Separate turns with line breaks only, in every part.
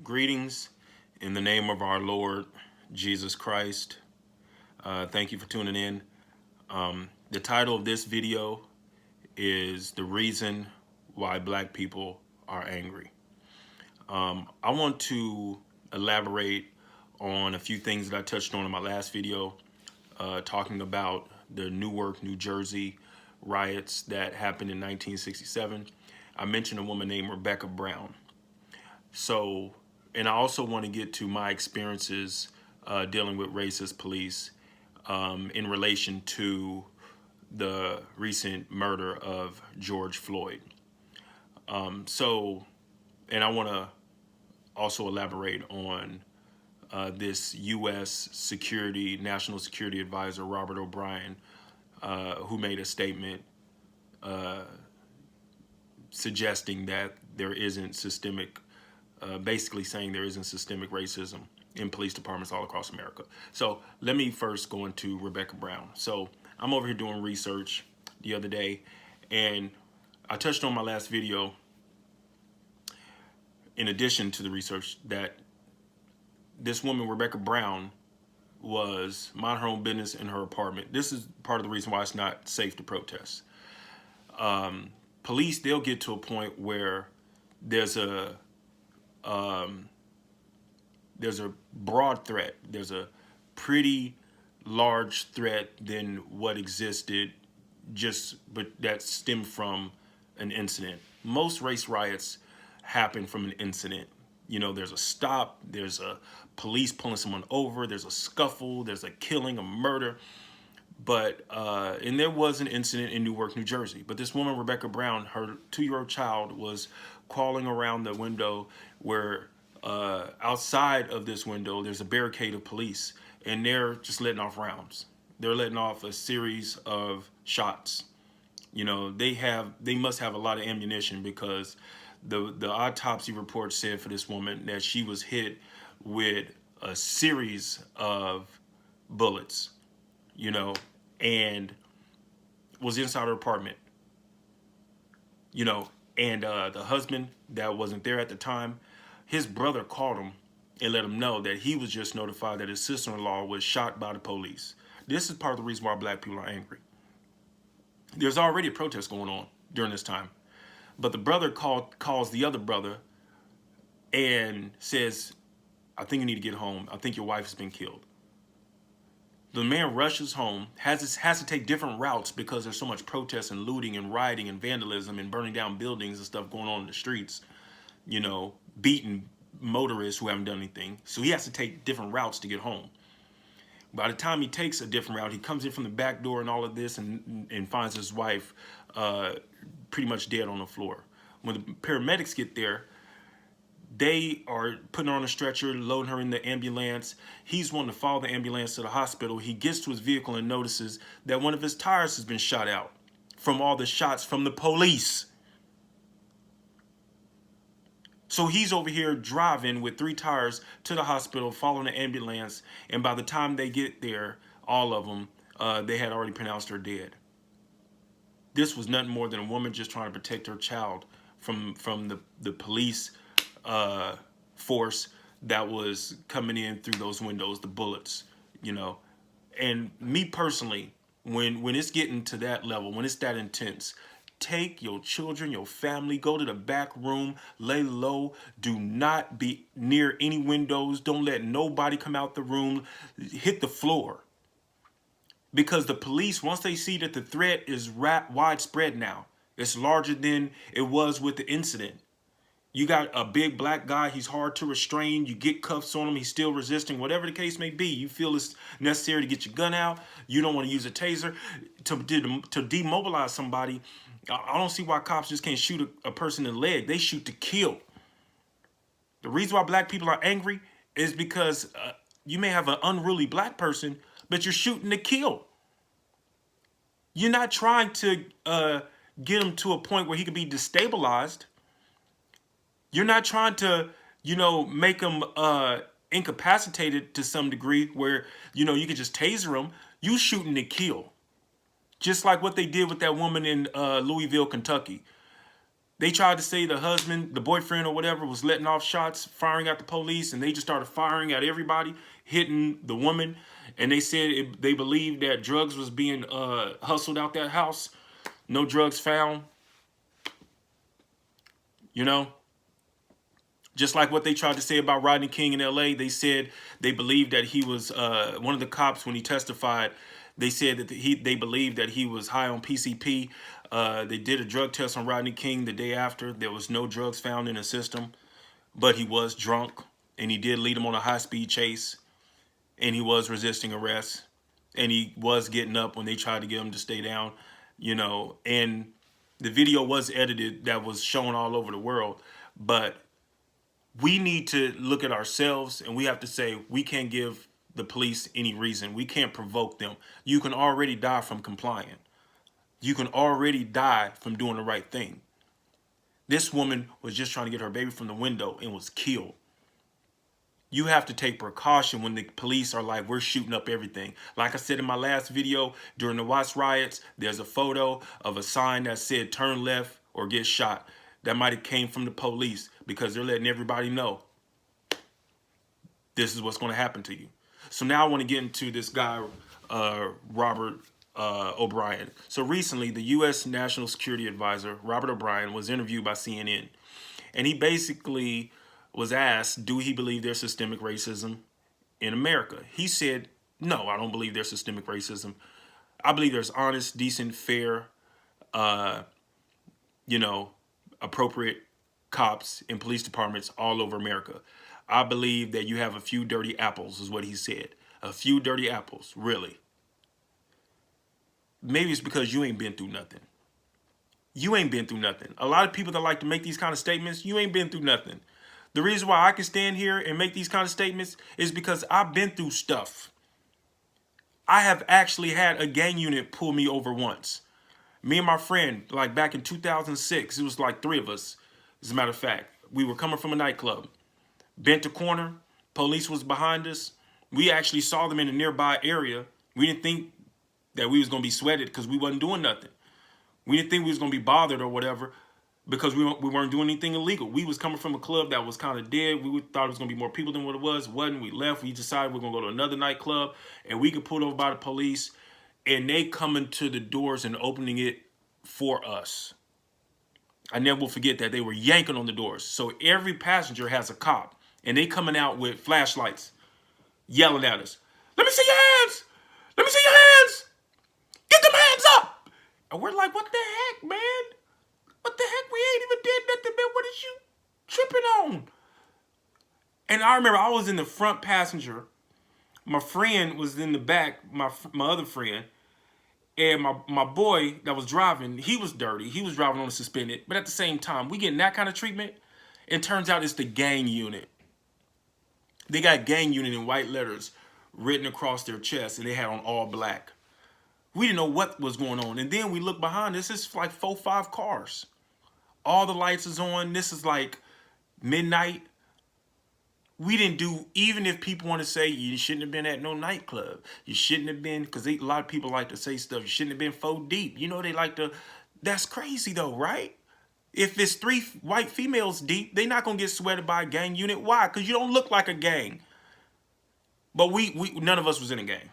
Greetings in the name of our Lord Jesus Christ. Thank you for tuning in. The title of this video is The Reason Why Black People Are Angry. I want to elaborate on a few things that I touched on in my last video, talking about the Newark, New Jersey riots that happened in 1967. I mentioned a woman named Rebecca Brown. And I also want to get to my experiences dealing with racist police in relation to the recent murder of George Floyd. And I want to also elaborate on this U.S. National Security Advisor, Robert O'Brien, who made a statement suggesting that there isn't basically saying there isn't systemic racism in police departments all across America. So let me first go into Rebecca Brown. So I'm over here doing research the other day, and I touched on my last video, in addition to the research, that this woman, Rebecca Brown, was minding her own business in her apartment. This is part of the reason why it's not safe to protest. Police, they'll get to a point where there's a broad threat. There's a pretty large threat than what existed, but that stemmed from an incident. Most race riots happen from an incident. You know, there's a stop, there's a police pulling someone over, there's a scuffle, there's a killing, a murder. And there was an incident in Newark, New Jersey. But this woman, Rebecca Brown, her 2-year-old child was crawling around the window where outside of this window, there's a barricade of police, and they're just letting off rounds. They're letting off a series of shots. You know, they must have a lot of ammunition, because the autopsy report said for this woman that she was hit with a series of bullets, you know, and was inside her apartment, you know, and the husband that wasn't there at the time, his brother called him and let him know that he was just notified that his sister-in-law was shot by the police. This is part of the reason why black people are angry. There's already a protest going on during this time, but the brother calls the other brother and says, "I think you need to get home. I think your wife has been killed." The man rushes home, has to take different routes because there's so much protest and looting and rioting and vandalism and burning down buildings and stuff going on in the streets, you know, beating motorists who haven't done anything. So he has to take different routes to get home. By the time he takes a different route, he comes in from the back door and all of this, and finds his wife pretty much dead on the floor. When the paramedics get there, they are putting her on a stretcher, loading her in the ambulance. He's wanting to follow the ambulance to the hospital. He gets to his vehicle and notices that one of his tires has been shot out from all the shots from the police. So he's over here driving with 3 tires to the hospital, following the ambulance, and by the time they get there, all of them, they had already pronounced her dead. This was nothing more than a woman just trying to protect her child from the police force that was coming in through those windows, the bullets, you know. And me personally, when it's getting to that level, when it's that intense, take your children, your family, go to the back room, lay low. Do not be near any windows. Don't let nobody come out the room. Hit the floor. Because the police, once they see that the threat is widespread now, it's larger than it was with the incident. You got a big black guy, he's hard to restrain, you get cuffs on him, he's still resisting, whatever the case may be. You feel it's necessary to get your gun out, you don't want to use a taser to demobilize somebody. I don't see why cops just can't shoot a person in the leg. They shoot to kill. The reason why black people are angry is because you may have an unruly black person, but you're shooting to kill. You're not trying to get him to a point where he can be destabilized. You're not trying to, you know, make him incapacitated to some degree where, you know, you can just taser him. You shooting to kill. Just like what they did with that woman in Louisville, Kentucky. They tried to say the husband, the boyfriend or whatever, was letting off shots, firing at the police, and they just started firing at everybody, hitting the woman. And they said they believed that drugs was being hustled out that house. No drugs found. You know, just like what they tried to say about Rodney King in L.A. They said they believed that he was one of the cops when he testified. They said that they believed that he was high on PCP. They did a drug test on Rodney King the day after. There was no drugs found in his system, but he was drunk, and he did lead him on a high-speed chase, and he was resisting arrest, and he was getting up when they tried to get him to stay down, you know, and the video was edited that was shown all over the world. But we need to look at ourselves, and we have to say we can't give the police any reason. We can't provoke them. You can already die from complying. You can already die from doing the right thing. This woman was just trying to get her baby from the window and was killed. You have to take precaution when the police are like, we're shooting up everything. Like I said in my last video, during the Watts riots, there's a photo of a sign that said turn left or get shot. That might have came from the police because they're letting everybody know this is what's going to happen to you. So now I want to get into this guy, Robert O'Brien. So recently, the U.S. National Security Advisor, Robert O'Brien, was interviewed by CNN. And he basically was asked, do he believe there's systemic racism in America? He said, no, I don't believe there's systemic racism. I believe there's honest, decent, fair, appropriate cops in police departments all over America. I believe that you have a few dirty apples, is what he said. A few dirty apples, really. Maybe it's because you ain't been through nothing. You ain't been through nothing. A lot of people that like to make these kind of statements, you ain't been through nothing. The reason why I can stand here and make these kind of statements is because I've been through stuff. I have actually had a gang unit pull me over once. Me and my friend, like back in 2006, it was like 3 of us. As a matter of fact, we were coming from a nightclub. Bent a corner, police was behind us. We actually saw them in a nearby area. We didn't think that we was going to be sweated because we wasn't doing nothing. We didn't think we was going to be bothered or whatever because we weren't doing anything illegal. We was coming from a club that was kind of dead. We thought it was going to be more people than what it was. It wasn't. We left. We decided we're going to go to another nightclub, and we get pulled over by the police, and they coming to the doors and opening it for us. I never will forget that. They were yanking on the doors. So every passenger has a cop, and they coming out with flashlights, yelling at us. Let me see your hands. Let me see your hands. Get them hands up. And we're like, what the heck, man? What the heck? We ain't even did nothing, man. What is you tripping on? And I remember I was in the front passenger. My friend was in the back, my other friend. And my boy that was driving, he was dirty. He was driving on a suspended. But at the same time, we getting that kind of treatment. It turns out it's the gang unit. They got gang unit in white letters written across their chest, and they had on all black. We didn't know what was going on. And then we look behind us. It's like 4, 5 cars. All the lights is on. This is like midnight. We didn't do, even if people want to say you shouldn't have been at no nightclub. You shouldn't have been, because a lot of people like to say stuff. You shouldn't have been 4 deep. You know, they like to, that's crazy though, right? If it's 3 white females deep, they're not going to get sweated by a gang unit. Why? Because you don't look like a gang. But we none of us was in a gang.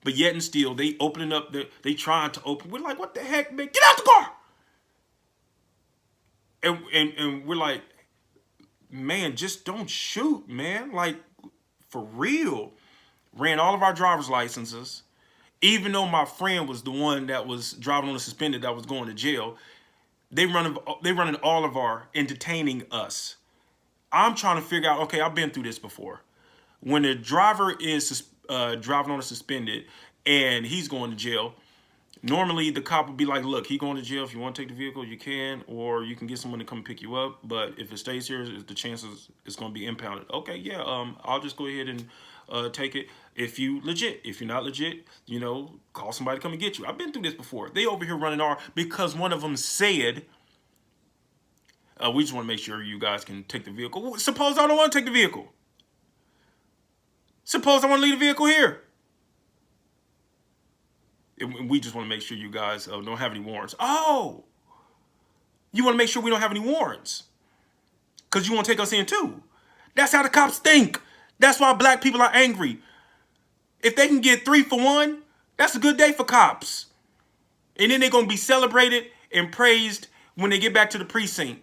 But yet and still, they opening up, they trying to open. We're like, what the heck, man? Get out the car! And we're like, man, just don't shoot, man. Like, for real. Ran all of our driver's licenses. Even though my friend was the one that was driving on a suspended that was going to jail, they running all of our and detaining us. I'm trying to figure out, okay, I've been through this before. When the driver is driving on a suspended and he's going to jail, normally the cop would be like, look, he going to jail. If you want to take the vehicle, you can, or you can get someone to come pick you up. But if it stays here, the chances it's going to be impounded. Okay, yeah, I'll just go ahead and take it. If you legit, if you're not legit, you know, call somebody to come and get you. I've been through this before. They over here running our, because one of them said, we just want to make sure you guys can take the vehicle. Suppose I don't want to take the vehicle. Suppose I want to leave the vehicle here. We just want to make sure you guys don't have any warrants. Oh, You want to make sure we don't have any warrants because you want to take us in too. That's how the cops think. That's why black people are angry. If they can get 3 for 1, that's a good day for cops. And then they're going to be celebrated and praised when they get back to the precinct.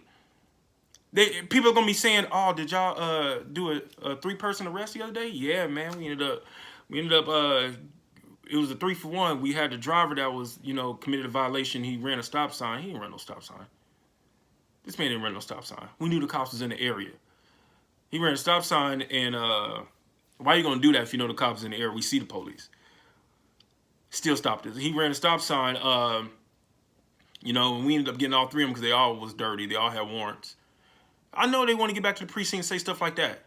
People are going to be saying, oh, did y'all do a 3-person arrest the other day? Yeah, man, we ended up, it was a 3 for 1. We had the driver that was, committed a violation. He ran a stop sign. He didn't run no stop sign. This man didn't run no stop sign. We knew the cops was in the area. He ran a stop sign, and why are you going to do that if you know the cops in the area? We see the police. Still stopped it. He ran a stop sign, and we ended up getting all 3 of them because they all was dirty. They all had warrants. I know they want to get back to the precinct and say stuff like that.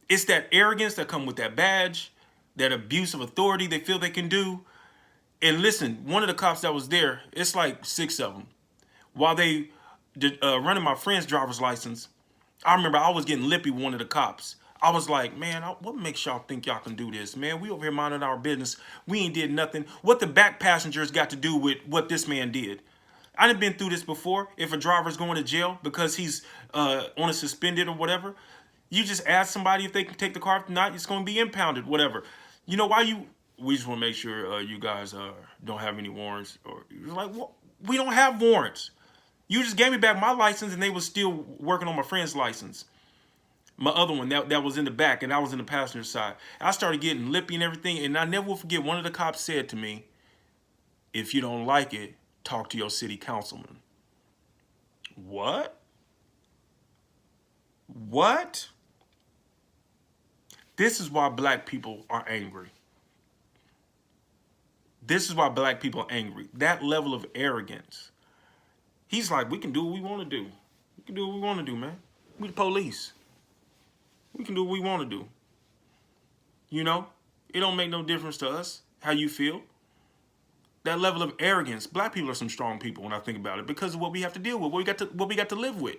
It's that arrogance that come with that badge, that abuse of authority they feel they can do. And listen, one of the cops that was there, it's like 6 of them. While they running my friend's driver's license, I remember I was getting lippy with one of the cops. I was like, man, what makes y'all think y'all can do this? Man, we over here minding our business. We ain't did nothing. What the back passengers got to do with what this man did? I done been through this before. If a driver's going to jail because he's on a suspended or whatever, you just ask somebody if they can take the car. If not, it's going to be impounded, whatever. You know why we just want to make sure you guys don't have any warrants. Or you're like, well, we don't have warrants. You just gave me back my license and they was still working on my friend's license. My other one that was in the back and I was in the passenger side. I started getting lippy and everything, and I never will forget one of the cops said to me, if you don't like it, talk to your city councilman. What? What? This is why black people are angry. This is why black people are angry. That level of arrogance. He's like, we can do what we want to do. We can do what we want to do, man. We the police. We can do what we want to do. It don't make no difference to us how you feel. That level of arrogance. Black people are some strong people when I think about it because of what we have to deal with, what we got to live with.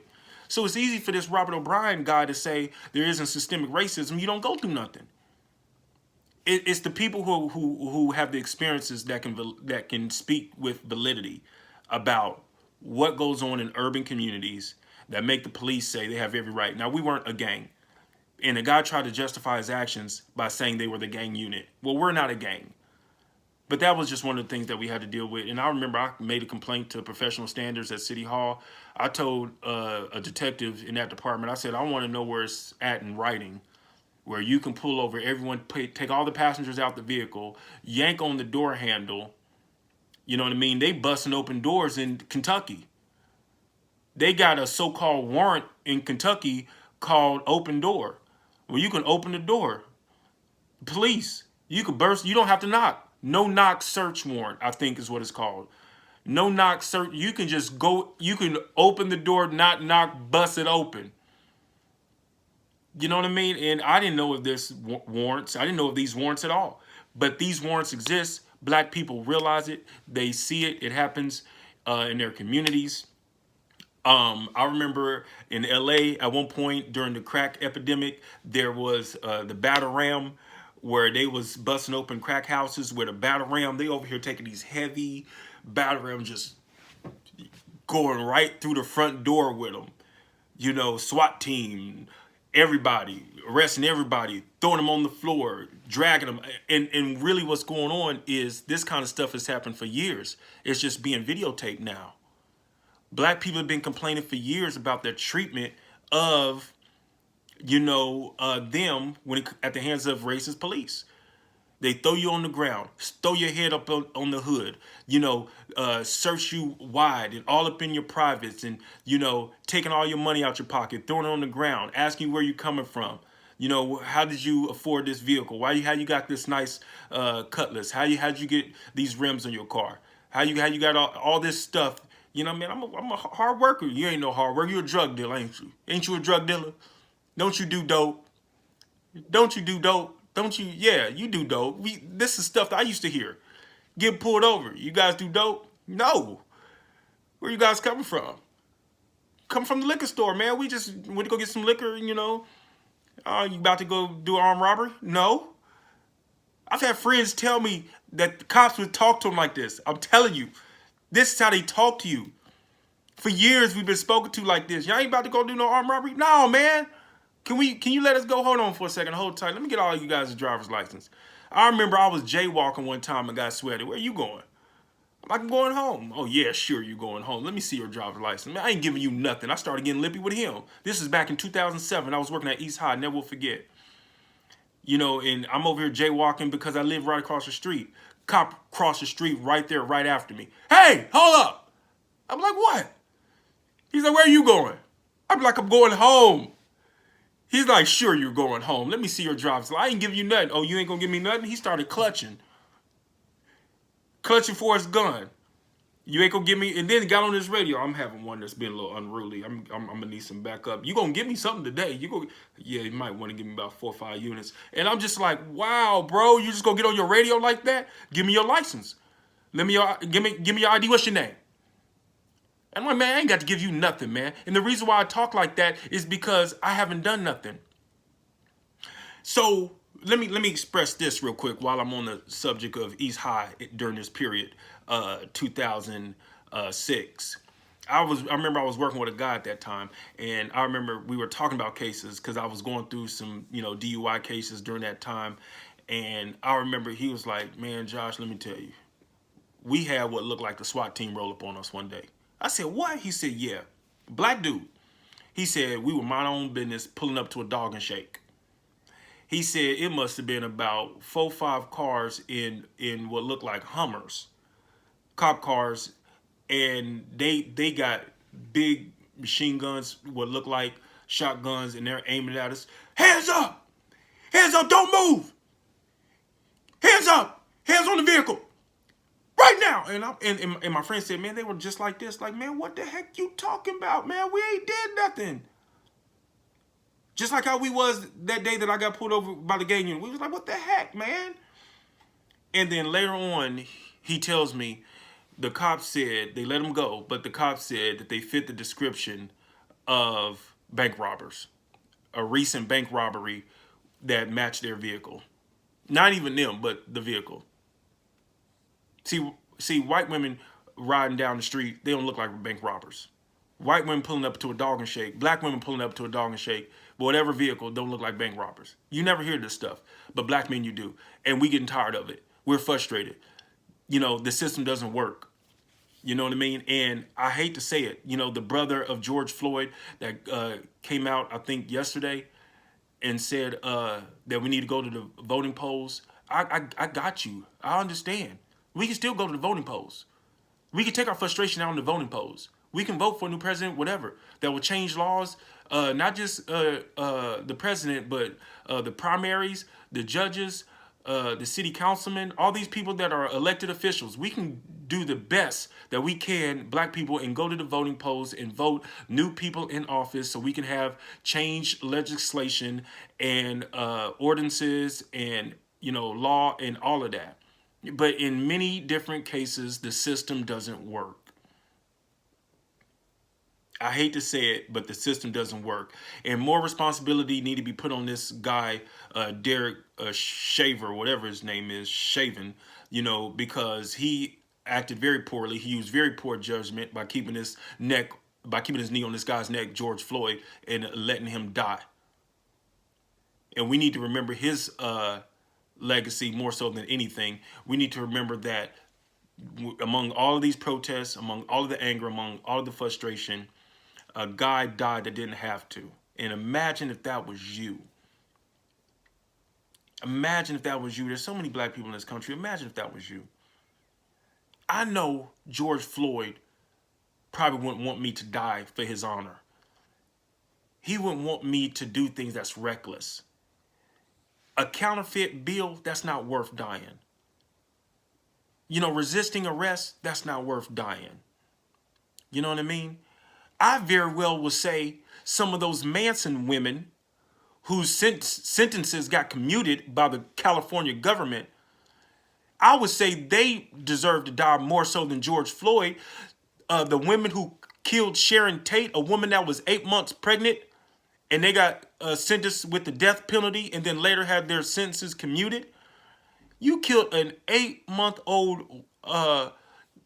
So it's easy for this Robert O'Brien guy to say there isn't systemic racism. You don't go through nothing. It's the people who have the experiences that can speak with validity about what goes on in urban communities that make the police say they have every right. Now, we weren't a gang. And the guy tried to justify his actions by saying they were the gang unit. Well, we're not a gang. But that was just one of the things that we had to deal with. And I remember I made a complaint to professional standards at City Hall. I told a detective in that department, I said, I want to know where it's at in writing, where you can pull over everyone, take all the passengers out the vehicle, yank on the door handle. You know what I mean? They busting open doors in Kentucky. They got a so-called warrant in Kentucky called open door. Well, you can open the door. Police, you can burst. You don't have to knock. No knock search warrant, I think is what it's called. No knock search. You can just go. You can open the door, not knock, bust it open. You know what I mean? And I didn't know of this warrants. I didn't know of these warrants at all. But these warrants exist. Black people realize it. They see it. It happens in their communities. I remember in LA at one point during the crack epidemic, there was the battle ram where they was busting open crack houses where the battle ram, they over here taking these heavy battle rams just going right through the front door with them. SWAT team, everybody, arresting everybody, throwing them on the floor, dragging them. And really what's going on is this kind of stuff has happened for years. It's just being videotaped now. Black people have been complaining for years about their treatment of, them at the hands of racist police. They throw you on the ground, throw your head up on the hood, search you wide and all up in your privates and, taking all your money out your pocket, throwing it on the ground, asking where you're coming from. How did you afford this vehicle? How you got this nice Cutlass? How'd you get these rims on your car? How you got all this stuff? I'm a hard worker. You ain't no hard worker. You're a drug dealer, ain't you? Ain't you a drug dealer? Don't you do dope? Don't you do dope? Don't you? Yeah, you do dope. This is stuff that I used to hear. Get pulled over. You guys do dope? No. Where you guys coming from? Come from the liquor store, man. We just went to go get some liquor, you about to go do armed robbery? No. I've had friends tell me that the cops would talk to them like this. I'm telling you. This is how they talk to you. For years we've been spoken to like this. Y'all ain't about to go do no armed robbery? No, man. Can you let us go? Hold on for a second. Hold tight. Let me get all you guys' driver's license. I remember I was jaywalking one time and got sweated. Where you going? I'm going home. Oh, yeah, sure, you're going home. Let me see your driver's license. Man, I ain't giving you nothing. I started getting lippy with him. This is back in 2007. I was working at East High. Never will forget. You know, and I'm over here jaywalking because I live right across the street. Cop crossed the street right there, right after me. Hey, hold up. I'm like, what? He's like, where are you going? I'm like, I'm going home. He's like, sure, you're going home. Let me see your driver's license. I ain't giving you nothing. Oh, you ain't going to give me nothing? He started clutching for his gun. You ain't gonna give me, and then got on this radio. I'm having one that's been a little unruly. I'm gonna need some backup. You gonna give me something today? Yeah, you might want to give me about 4 or 5 units. And I'm just like, wow, bro, you just gonna get on your radio like that? Give me your license. Give me your ID. What's your name? And I'm like, man, I ain't got to give you nothing, man. And the reason why I talk like that is because I haven't done nothing. So let me express this real quick while I'm on the subject of East High during this period, 2006. I remember I was working with a guy at that time, and I remember we were talking about cases because I was going through some, DUI cases during that time. And I remember he was like, man, Josh, let me tell you, we had what looked like the SWAT team roll up on us one day. I said, what? He said, yeah. Black dude. He said, we were minding our own business, pulling up to a dog and shake. He said it must have been about 4 or 5 cars in what looked like Hummers, cop cars, and they got big machine guns, what looked like shotguns, and they're aiming at us. Hands up! Hands up! Don't move! Hands up! Hands on the vehicle! Right now! And my friend said, man, they were just like this. Like, man, what the heck you talking about, man? We ain't did nothing. Just like how we was that day that I got pulled over by the gang unit. We was like, what the heck, man? And then later on, he tells me the cops said, they let him go, but the cops said that they fit the description of bank robbers. A recent bank robbery that matched their vehicle. Not even them, but the vehicle. See, white women riding down the street, they don't look like bank robbers. White women pulling up to a dog and shake, black women pulling up to a dog and shake, but whatever vehicle don't look like bank robbers. You never hear this stuff, but black men you do. And we getting tired of it. We're frustrated. The system doesn't work. You know what I mean? And I hate to say it, the brother of George Floyd that came out, I think yesterday, and said that we need to go to the voting polls. I got you. I understand. We can still go to the voting polls. We can take our frustration out on the voting polls. We can vote for a new president, whatever, that will change laws, not just the president, but the primaries, the judges, the city councilmen, all these people that are elected officials. We can do the best that we can, black people, and go to the voting polls and vote new people in office so we can have change legislation and ordinances and, law and all of that. But in many different cases, the system doesn't work. I hate to say it, but the system doesn't work. And more responsibility need to be put on this guy, Dereck Chavin, whatever his name is, Chavin, because he acted very poorly. He used very poor judgment by keeping his knee on this guy's neck, George Floyd, and letting him die. And we need to remember his legacy more so than anything. We need to remember that among all of these protests, among all of the anger, among all of the frustration, a guy died that didn't have to. And imagine if that was you. Imagine if that was you. There's so many black people in this country. Imagine if that was you. I know George Floyd probably wouldn't want me to die for his honor. He wouldn't want me to do things that's reckless. A counterfeit bill, that's not worth dying. Resisting arrest, that's not worth dying. You know what I mean? I very well will say some of those Manson women whose sentences got commuted by the California government, I would say they deserve to die more so than George Floyd. The women who killed Sharon Tate, a woman that was 8 months pregnant, and they got sentenced with the death penalty and then later had their sentences commuted. You killed an 8-month-old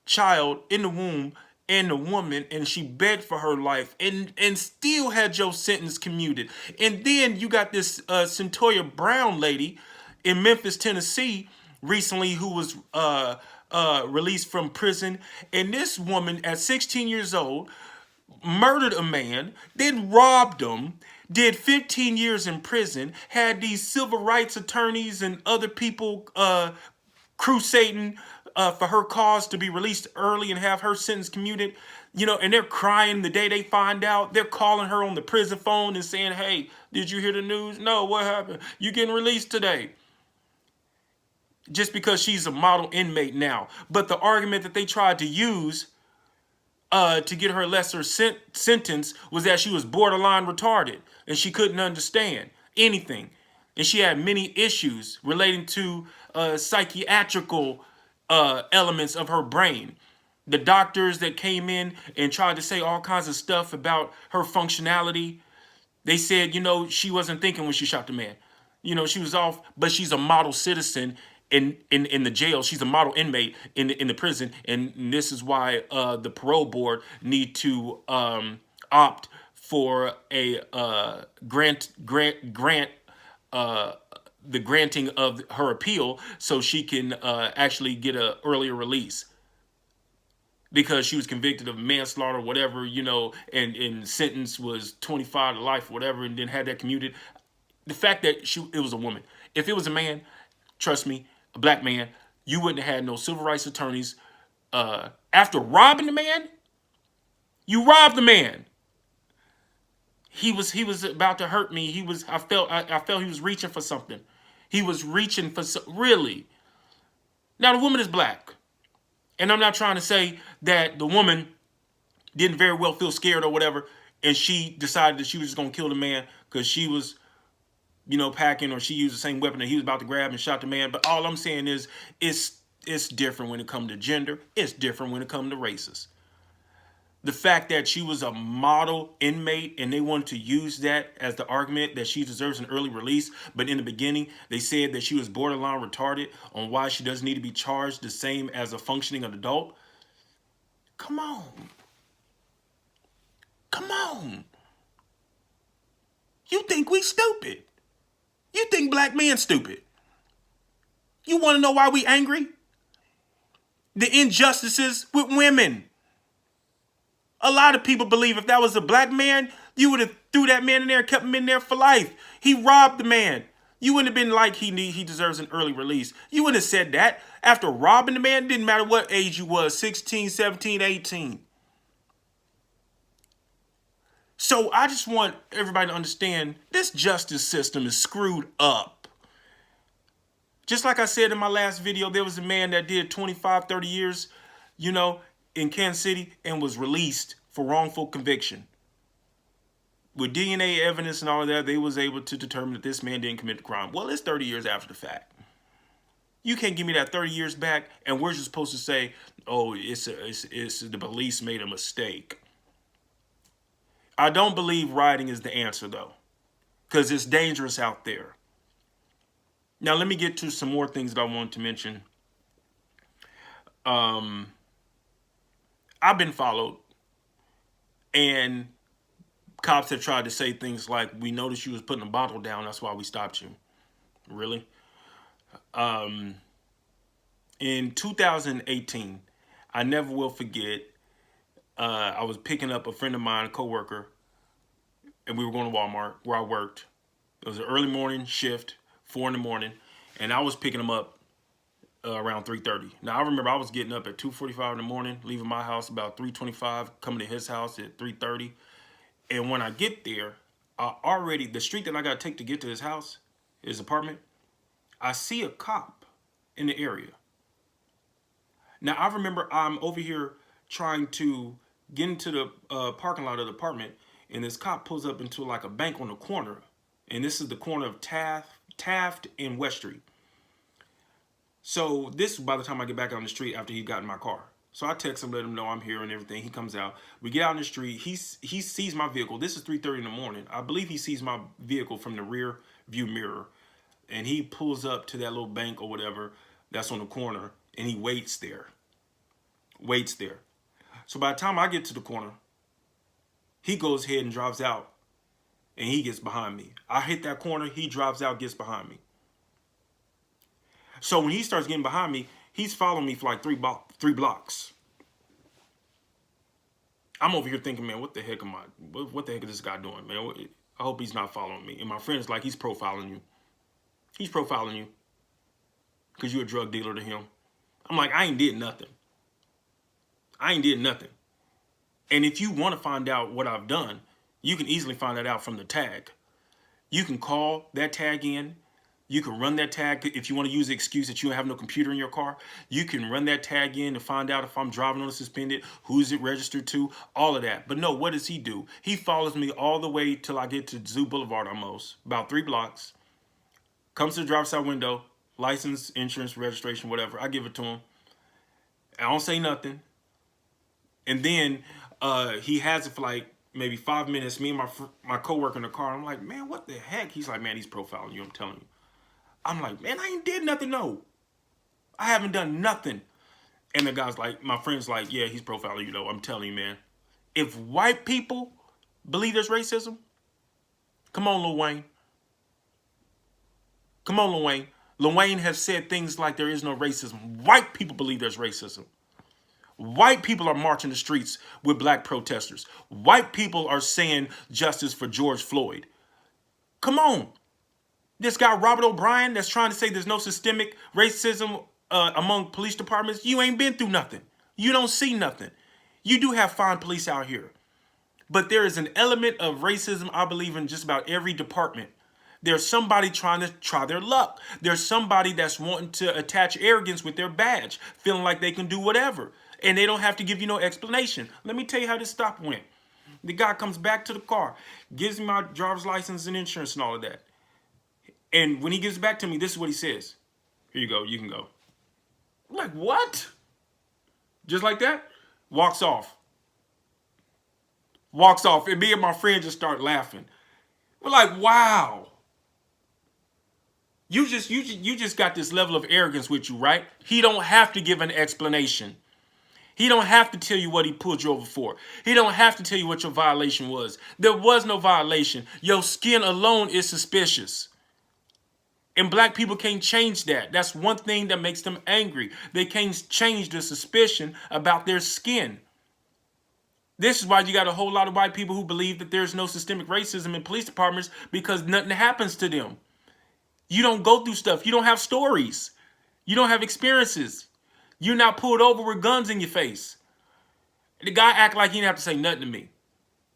child in the womb, and the woman, and she begged for her life, and still had your sentence commuted. And then you got this Centoya Brown lady in Memphis, Tennessee, recently, who was released from prison. And this woman, at 16 years old, murdered a man, then robbed him, did 15 years in prison, had these civil rights attorneys and other people crusading for her cause to be released early and have her sentence commuted. You know, and they're crying the day they find out. They're calling her on the prison phone and saying, hey, did you hear the news? No, what happened? You getting released today. Just because she's a model inmate now. But the argument that they tried to use to get her lesser sentence was that she was borderline retarded and she couldn't understand anything. And she had many issues relating to psychiatrical elements of her brain. The doctors that came in and tried to say all kinds of stuff about her functionality, they said, you know, she wasn't thinking when she shot the man. You know, she was off, but she's a model citizen in the jail. She's a model inmate in the prison, and this is why the parole board need to opt for a grant the granting of her appeal so she can actually get an earlier release, because she was convicted of manslaughter, whatever, you know, and sentence was 25 to life, whatever, and then had that commuted. The fact that it was a woman. If it was a man, trust me, a black man, you wouldn't have had no civil rights attorneys. After robbing the man, you robbed the man. He was about to hurt me. I felt he was reaching for something. He was reaching for really. Now the woman is black. And I'm not trying to say that the woman didn't very well feel scared or whatever, and she decided that she was just going to kill the man because she was, you know, packing, or she used the same weapon that he was about to grab and shot the man. But all I'm saying is it's different when it comes to gender. It's different when it comes to races. The fact that she was a model inmate and they wanted to use that as the argument that she deserves an early release, but in the beginning they said that she was borderline retarded on why she doesn't need to be charged the same as a functioning adult. Come on. Come on. You think we stupid? You think black men stupid? You want to know why we angry? The injustices with women. A lot of people believe if that was a black man, you would have threw that man in there and kept him in there for life. He robbed the man. You wouldn't have been like he deserves an early release. You wouldn't have said that. After robbing the man, didn't matter what age you was, 16, 17, 18. So I just want everybody to understand this justice system is screwed up. Just like I said in my last video, there was a man that did 25, 30 years, you know, in Kansas City and was released for wrongful conviction. With DNA evidence and all of that, they was able to determine that this man didn't commit the crime. Well, it's 30 years after the fact. You can't give me that 30 years back, and we're just supposed to say, oh, it's the police made a mistake. I don't believe rioting is the answer, though, because it's dangerous out there. Now, let me get to some more things that I want to mention. I've been followed, and cops have tried to say things like, we noticed you was putting a bottle down, that's why we stopped you. Really? In 2018, I never will forget, I was picking up a friend of mine, a coworker, and we were going to Walmart where I worked. It was an early morning shift, 4 in the morning, and I was picking him up around 3:30. Now, I remember I was getting up at 2:45 in the morning, leaving my house about 3:25, coming to his house at 3:30. And when I get there, the street that I got to take to get to his house, his apartment, I see a cop in the area. Now, I remember I'm over here trying to get into the parking lot of the apartment, and this cop pulls up into like a bank on the corner. And this is the corner of Taft and West Street. So this, by the time I get back on the street after he got in my car. So I text him, let him know I'm here and everything. He comes out. We get out in the street. He sees my vehicle. This is 3:30 in the morning. I believe he sees my vehicle from the rear view mirror. And he pulls up to that little bank or whatever that's on the corner. And he waits there. So by the time I get to the corner, he goes ahead and drives out, and he gets behind me. I hit that corner, he drives out, gets behind me. So when he starts getting behind me, he's following me for like three blocks. I'm over here thinking, man, what the heck am I? What the heck is this guy doing, man? I hope he's not following me. And my friend is like, he's profiling you. He's profiling you because you're a drug dealer to him. I'm like, I ain't did nothing. I ain't did nothing. And if you want to find out what I've done, you can easily find that out from the tag. You can call that tag in. You can run that tag if you want to use the excuse that you don't have no computer in your car. You can run that tag in to find out if I'm driving on a suspended, who's it registered to, all of that. But no, what does he do? He follows me all the way till I get to Zoo Boulevard almost, about 3 blocks. Comes to the driver's side window, license, insurance, registration, whatever. I give it to him. I don't say nothing. And then he has it for like maybe 5 minutes. Me and my coworker in the car. I'm like, man, what the heck? He's like, man, he's profiling you. I'm telling you. I'm like, man, I ain't did nothing. No, I haven't done nothing. And the guy's like, my friend's like, yeah, he's profiling you though. I'm telling you, man. If white people believe there's racism, come on, Lil Wayne. Come on, Lil Wayne. Lil Wayne has said things like there is no racism. White people believe there's racism. White people are marching the streets with black protesters. White people are saying justice for George Floyd. Come on. This guy, Robert O'Brien, that's trying to say there's no systemic racism among police departments, you ain't been through nothing. You don't see nothing. You do have fine police out here. But there is an element of racism, I believe, in just about every department. There's somebody trying to try their luck. There's somebody that's wanting to attach arrogance with their badge, feeling like they can do whatever. And they don't have to give you no explanation. Let me tell you how this stop went. The guy comes back to the car, gives me my driver's license and insurance and all of that. And when he gives back to me, this is what he says. Here you go, you can go. I'm like, what? Just like that? Walks off. Walks off. And me and my friend just start laughing. We're like, wow. You just got this level of arrogance with you, right? He don't have to give an explanation. He don't have to tell you what he pulled you over for. He don't have to tell you what your violation was. There was no violation. Your skin alone is suspicious. And black people can't change that. That's one thing that makes them angry. They can't change the suspicion about their skin. This is why you got a whole lot of white people who believe that there's no systemic racism in police departments because nothing happens to them. You don't go through stuff. You don't have stories. You don't have experiences. You're not pulled over with guns in your face. The guy acted like he didn't have to say nothing to me.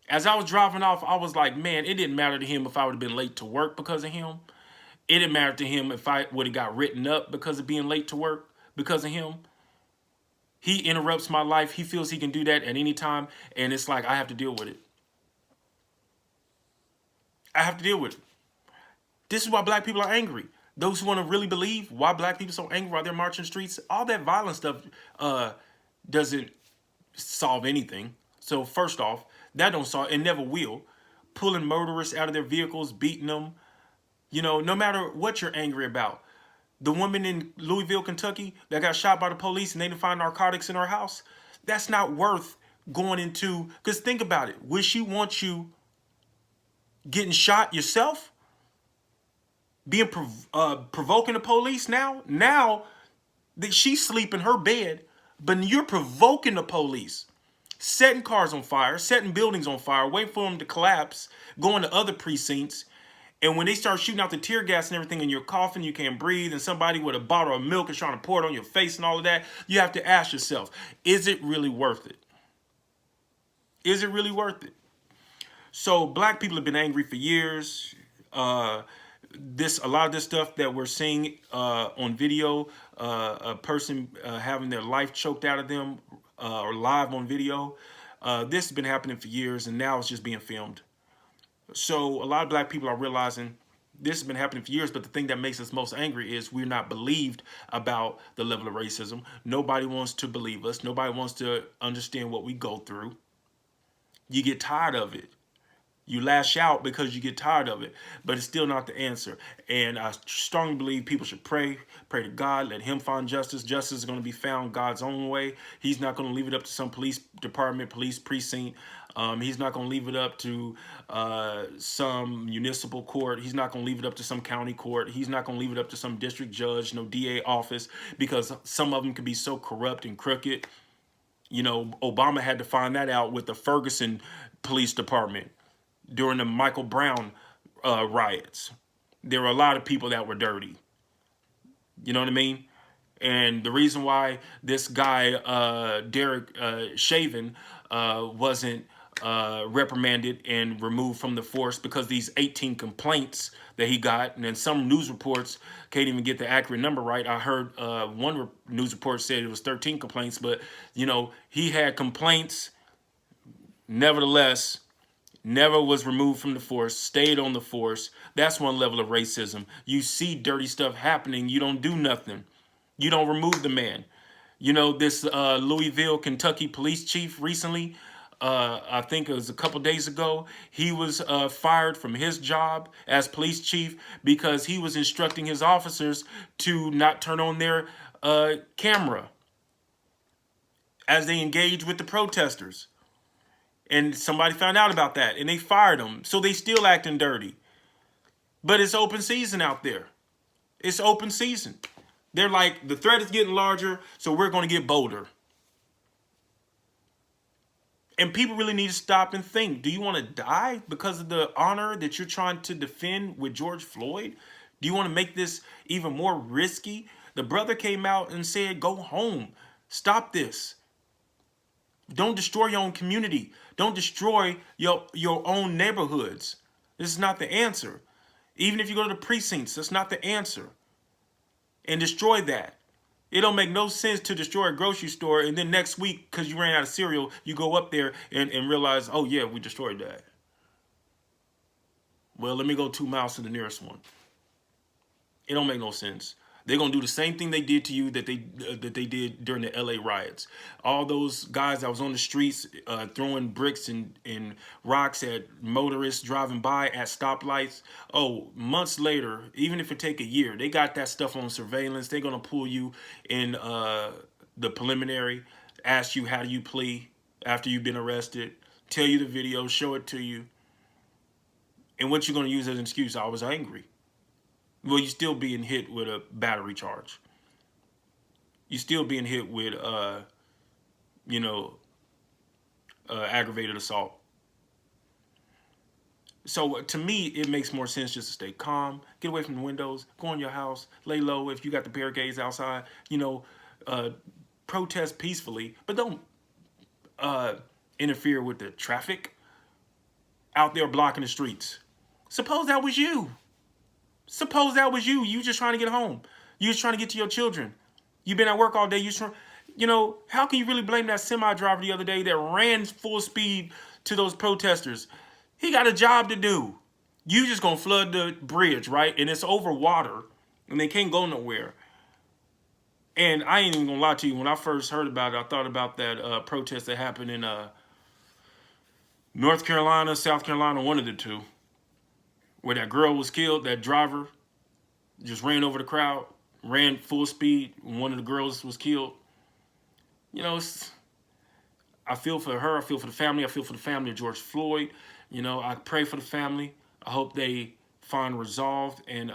As I was driving off, I was like, man, it didn't matter to him if I would have been late to work because of him. It didn't matter to him if I would have got written up because of being late to work because of him. He interrupts my life. He feels he can do that at any time. And it's like, I have to deal with it. I have to deal with it. This is why black people are angry. Those who want to really believe why black people are so angry while they're marching the streets, all that violent stuff doesn't solve anything. So first off, that don't solve, and never will. Pulling murderers out of their vehicles, beating them, you know, no matter what you're angry about. The woman in Louisville, Kentucky that got shot by the police and they didn't find narcotics in her house, that's not worth going into, because think about it. Would she want you getting shot yourself? Being provoking the police now? Now that she's sleeping in her bed, but you're provoking the police. Setting cars on fire, setting buildings on fire, waiting for them to collapse, going to other precincts. And when they start shooting out the tear gas and everything and you're coughing, you can't breathe, and somebody with a bottle of milk is trying to pour it on your face and all of that, you have to ask yourself, is it really worth it? Is it really worth it? So black people have been angry for years. A lot of this stuff that we're seeing on video, a person having their life choked out of them or live on video, this has been happening for years, and now it's just being filmed. So a lot of black people are realizing this has been happening for years, but the thing that makes us most angry is we're not believed about the level of racism. Nobody wants to believe us. Nobody wants to understand what we go through. You get tired of it. You lash out because you get tired of it, but it's still not the answer. And I strongly believe people should pray to God, let him find justice. Justice is going to be found God's own way. He's not going to leave it up to some police department, police precinct. He's not going to leave it up to some municipal court. He's not going to leave it up to some county court. He's not going to leave it up to some district judge, no DA office, because some of them can be so corrupt and crooked. You know, Obama had to find that out with the Ferguson Police Department during the Michael Brown riots. There were a lot of people that were dirty. You know what I mean? And the reason why this guy, Dereck Chavin, wasn't reprimanded and removed from the force, because these 18 complaints that he got, and then some news reports can't even get the accurate number right. I heard one news report said it was 13 complaints, but, you know, he had complaints. Nevertheless, never was removed from the force, stayed on the force. That's one level of racism. You see dirty stuff happening, you don't do nothing. You don't remove the man. You know, this Louisville, Kentucky police chief recently, I think it was a couple days ago, he was fired from his job as police chief because he was instructing his officers to not turn on their camera as they engage with the protesters. And somebody found out about that, and they fired him. So they still acting dirty. But it's open season out there. It's open season. They're like, the threat is getting larger, so we're going to get bolder. And people really need to stop and think. Do you want to die because of the honor that you're trying to defend with George Floyd? Do you want to make this even more risky? The brother came out and said, go home. Stop this. Don't destroy your own community. Don't destroy your own neighborhoods. This is not the answer. Even if you go to the precincts, that's not the answer. And destroy that. It don't make no sense to destroy a grocery store and then next week, because you ran out of cereal, you go up there and realize, oh yeah, we destroyed that. Well, let me go 2 miles to the nearest one. It don't make no sense. They're going to do the same thing they did to you that they did during the LA riots. All those guys that was on the streets throwing bricks and rocks at motorists driving by at stoplights. Oh, months later, even if it take a year, they got that stuff on surveillance. They're going to pull you in the preliminary, ask you how do you plea after you've been arrested, tell you the video, show it to you. And what you're going to use as an excuse, I was angry. Well, you're still being hit with a battery charge. You're still being hit with, aggravated assault. So to me, it makes more sense just to stay calm, get away from the windows, go in your house, lay low if you got the barricades outside, protest peacefully, but don't interfere with the traffic out there blocking the streets. Suppose that was you. Suppose that was you. You just trying to get home. You just trying to get to your children. You've been at work all day. How can you really blame that semi driver the other day that ran full speed to those protesters? He got a job to do. You just gonna flood the bridge, right? And it's over water, and they can't go nowhere. And I ain't even gonna lie to you. When I first heard about it, I thought about that protest that happened in North Carolina, South Carolina, one of the two, where that girl was killed. That driver just ran over the crowd, ran full speed, and one of the girls was killed. I feel for her. I feel for the family. I feel for the family of George Floyd. I pray for the family. I hope they find resolve and,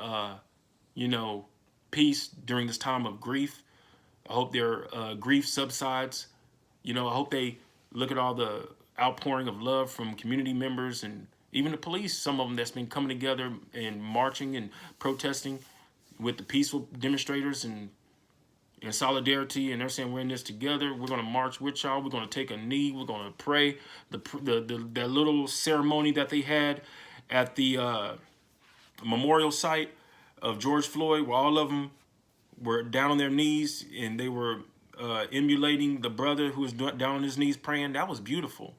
peace during this time of grief. I hope their grief subsides. I hope they look at all the outpouring of love from community members and even the police, some of them that's been coming together and marching and protesting with the peaceful demonstrators and in solidarity, and they're saying we're in this together. We're going to march with y'all. We're going to take a knee. We're going to pray. That little ceremony that they had at the memorial site of George Floyd, where all of them were down on their knees and they were emulating the brother who was down on his knees praying. That was beautiful.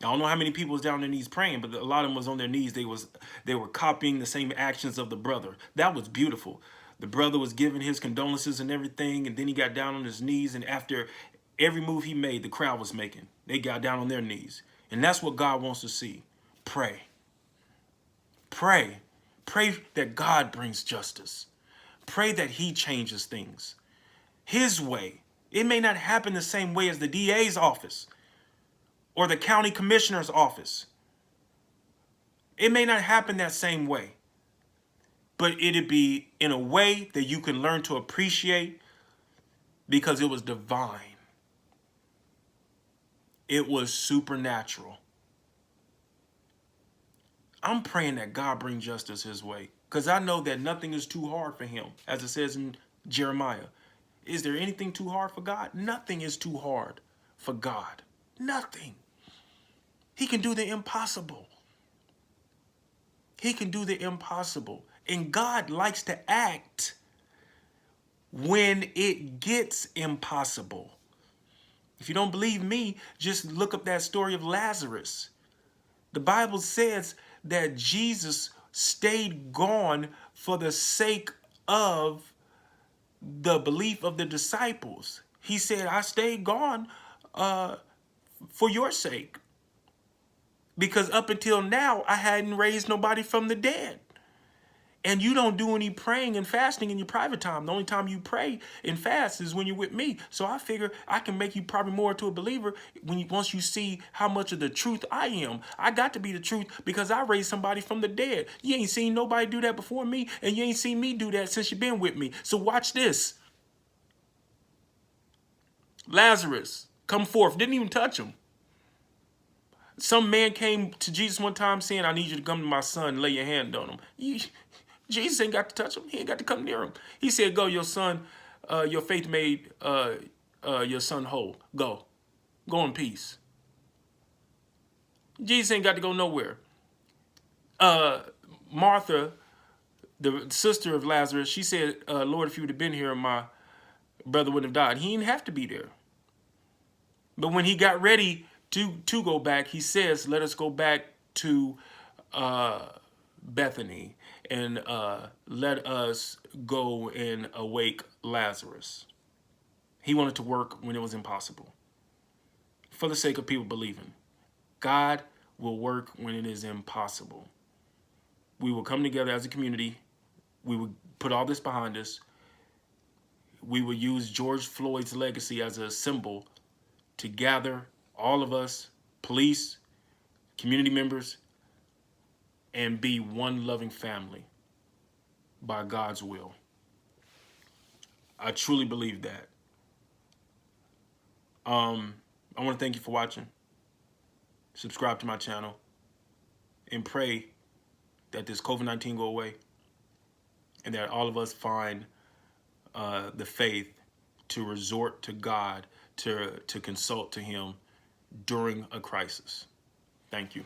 I don't know how many people was down on their knees praying, but a lot of them was on their knees. They were copying the same actions of the brother. That was beautiful. The brother was giving his condolences and everything, and then he got down on his knees, and after every move he made, the crowd was making. They got down on their knees. And that's what God wants to see. Pray. Pray. Pray that God brings justice. Pray that he changes things his way. It may not happen the same way as the DA's office or the county commissioner's office. It may not happen that same way, but it'd be in a way that you can learn to appreciate because it was divine. It was supernatural. I'm praying that God bring justice his way because I know that nothing is too hard for him, as it says in Jeremiah. Is there anything too hard for God? Nothing is too hard for God. Nothing. He can do the impossible. He can do the impossible. And God likes to act when it gets impossible. If you don't believe me, just look up that story of Lazarus. The Bible says that Jesus stayed gone for the sake of the belief of the disciples. He said, I stayed gone for your sake. Because up until now, I hadn't raised nobody from the dead. And you don't do any praying and fasting in your private time. The only time you pray and fast is when you're with me. So I figure I can make you probably more to a believer once you see how much of the truth I am. I got to be the truth because I raised somebody from the dead. You ain't seen nobody do that before me, and you ain't seen me do that since you've been with me. So watch this. Lazarus, come forth. Didn't even touch him. Some man came to Jesus one time saying, I need you to come to my son and lay your hand on him. Jesus ain't got to touch him. He ain't got to come near him. He said, go, your son, your faith made your son whole. Go. Go in peace. Jesus ain't got to go nowhere. Martha, the sister of Lazarus, she said, Lord, if you would have been here, my brother wouldn't have died. He didn't have to be there. But when he got ready to go back, he says, let us go back to Bethany and let us go and awake Lazarus. He wanted to work when it was impossible for the sake of people believing. God will work when it is impossible. We will come together as a community. We will put all this behind us. We will use George Floyd's legacy as a symbol to gather all of us, police, community members, and be one loving family by God's will. I truly believe that. I want to thank you for watching. Subscribe to my channel and pray that this COVID-19 go away and that all of us find the faith to resort to God, to consult to him during a crisis. Thank you.